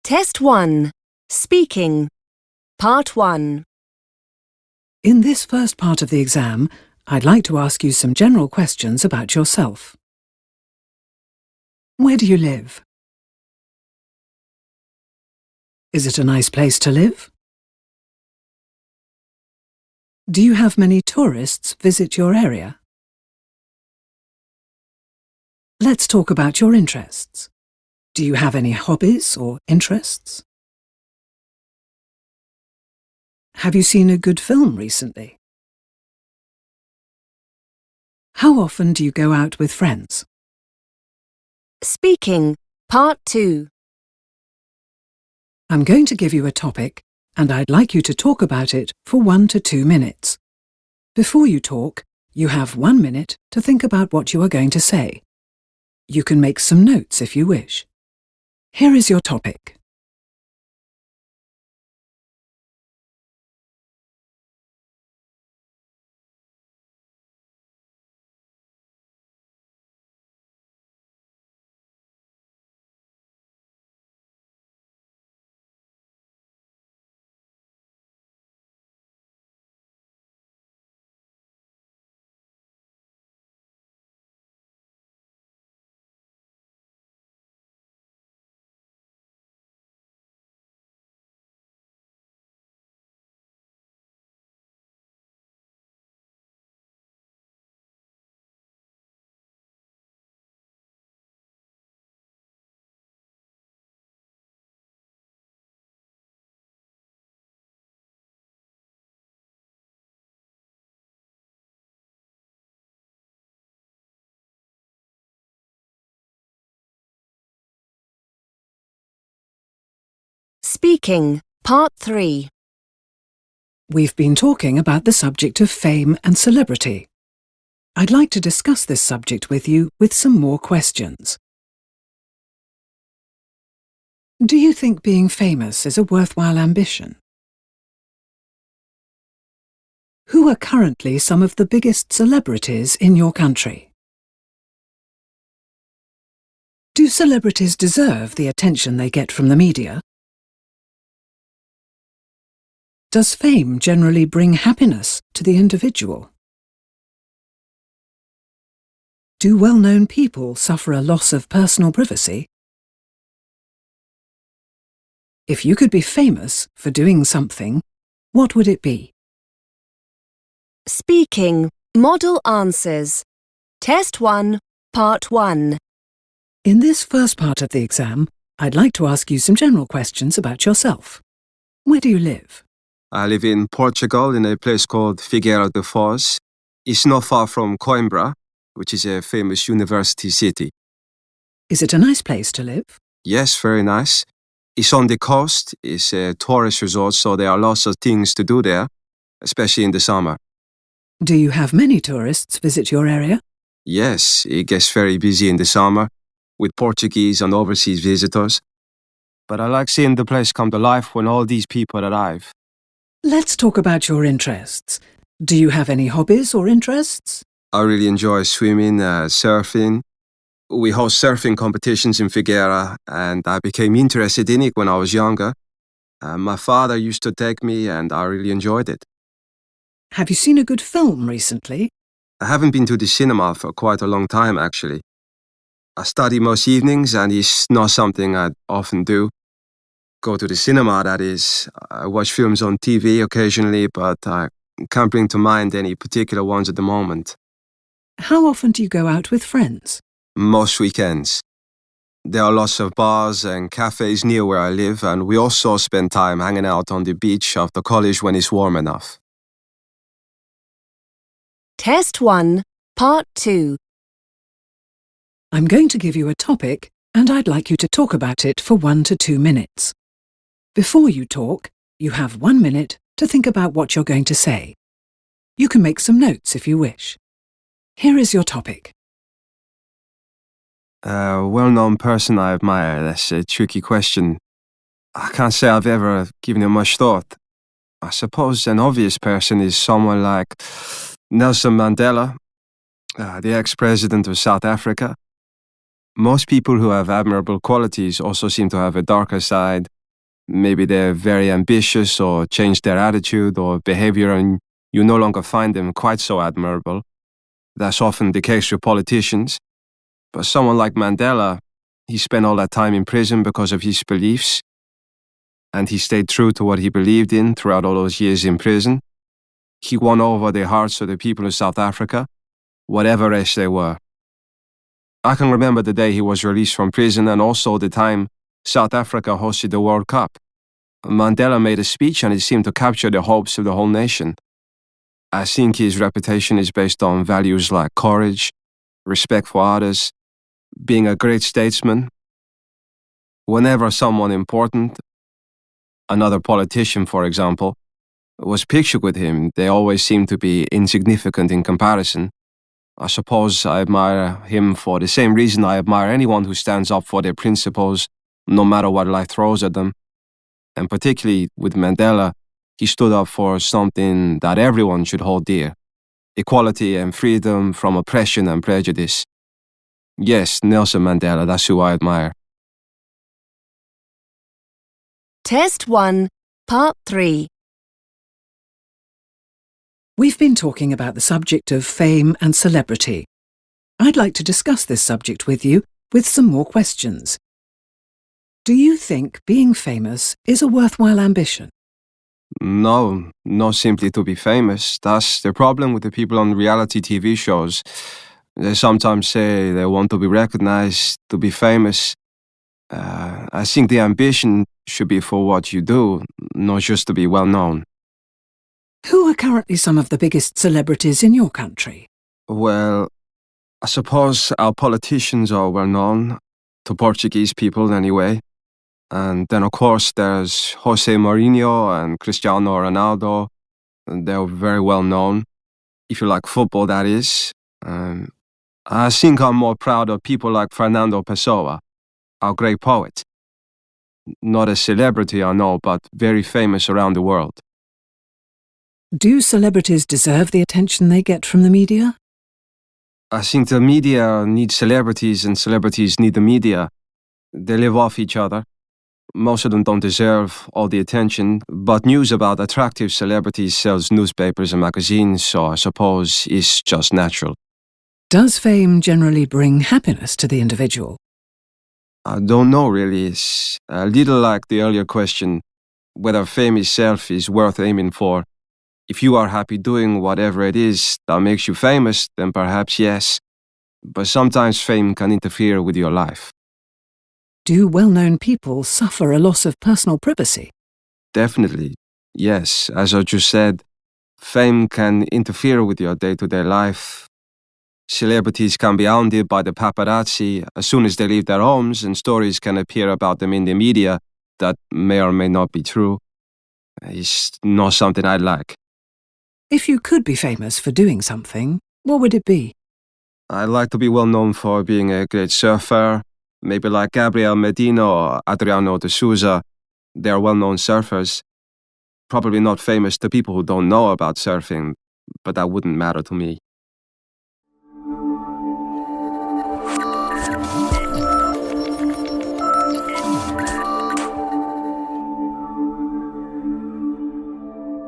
Test 1. Speaking. Part 1. In this first part of the exam, I'd like to ask you some general questions about yourself. Where do you live? Is it a nice place to live? Do you have many tourists visit your area? Let's talk about your interests. Do you have any hobbies or interests? Have you seen a good film recently? How often do you go out with friends? Speaking. Part 2. I'm going to give you a topic, and I'd like you to talk about it for 1 to 2 minutes. Before you talk, you have 1 minute to think about what you are going to say. You can make some notes if you wish. Here is your topic. Speaking. Part 3. We've been talking about the subject of fame and celebrity. I'd like to discuss this subject with you with some more questions. Do you think being famous is a worthwhile ambition? Who are currently some of the biggest celebrities in your country? Do celebrities deserve the attention they get from the media? Does fame generally bring happiness to the individual? Do well-known people suffer a loss of personal privacy? If you could be famous for doing something, what would it be? Speaking. Model answers. Test 1. Part 1. In this first part of the exam, I'd like to ask you some general questions about yourself. Where do you live? I live in Portugal in a place called Figueira da Foz. It's not far from Coimbra, which is a famous university city. Is it a nice place to live? Yes, very nice. It's on the coast. It's a tourist resort, so there are lots of things to do there, especially in the summer. Do you have many tourists visit your area? Yes, it gets very busy in the summer with Portuguese and overseas visitors. But I like seeing the place come to life when all these people arrive. Let's talk about your interests. Do you have any hobbies or interests? I really enjoy swimming, surfing. We host surfing competitions in Figueira, and I became interested in it when I was younger. My father used to take me, and I really enjoyed it. Have you seen a good film recently? I haven't been to the cinema for quite a long time, actually. I study most evenings, and it's not something I often do. Go to the cinema, that is. I watch films on TV occasionally, but I can't bring to mind any particular ones at the moment. How often do you go out with friends? Most weekends. There are lots of bars and cafes near where I live, and we also spend time hanging out on the beach after college when it's warm enough. Test 1. Part 2. I'm going to give you a topic, and I'd like you to talk about it for 1 to 2 minutes. Before you talk, you have 1 minute to think about what you're going to say. You can make some notes if you wish. Here is your topic. A well-known person I admire. That's a tricky question. I can't say I've ever given it much thought. I suppose an obvious person is someone like Nelson Mandela, the ex-president of South Africa. Most people who have admirable qualities also seem to have a darker side. Maybe they're very ambitious or change their attitude or behavior and you no longer find them quite so admirable. That's often the case with politicians. But someone like Mandela, he spent all that time in prison because of his beliefs, and he stayed true to what he believed in throughout all those years in prison. He won over the hearts of the people of South Africa, whatever race they were. I can remember the day he was released from prison and also the time South Africa hosted the World Cup. Mandela made a speech and it seemed to capture the hopes of the whole nation. I think his reputation is based on values like courage, respect for others, being a great statesman. Whenever someone important, another politician for example, was pictured with him, they always seemed to be insignificant in comparison. I suppose I admire him for the same reason I admire anyone who stands up for their principles, no matter what life throws at them. And particularly with Mandela, he stood up for something that everyone should hold dear: equality and freedom from oppression and prejudice. Yes, Nelson Mandela, that's who I admire. Test 1, Part 3. We've been talking about the subject of fame and celebrity. I'd like to discuss this subject with you with some more questions. Do you think being famous is a worthwhile ambition? No, not simply to be famous. That's the problem with the people on reality TV shows. They sometimes say they want to be recognized, to be famous. I think the ambition should be for what you do, not just to be well known. Who are currently some of the biggest celebrities in your country? Well, I suppose our politicians are well known, to Portuguese people anyway. And then of course there's Jose Mourinho and Cristiano Ronaldo. They're very well known, if you like football that is. I think I'm more proud of people like Fernando Pessoa, our great poet. Not a celebrity, I know, but very famous around the world. Do celebrities deserve the attention they get from the media? I think the media needs celebrities and celebrities need the media. They live off each other. Most of them don't deserve all the attention, but news about attractive celebrities sells newspapers and magazines, so I suppose it's just natural. Does fame generally bring happiness to the individual? I don't know really. It's a little like the earlier question, whether fame itself is worth aiming for. If you are happy doing whatever it is that makes you famous, then perhaps yes. But sometimes fame can interfere with your life. Do well-known people suffer a loss of personal privacy? Definitely, yes. As I just said, fame can interfere with your day-to-day life. Celebrities can be hounded by the paparazzi as soon as they leave their homes, and stories can appear about them in the media that may or may not be true. It's not something I'd like. If you could be famous for doing something, what would it be? I'd like to be well known for being a great surfer, maybe like Gabriel Medina or Adriano de Souza. They're well-known surfers. Probably not famous to people who don't know about surfing, but that wouldn't matter to me.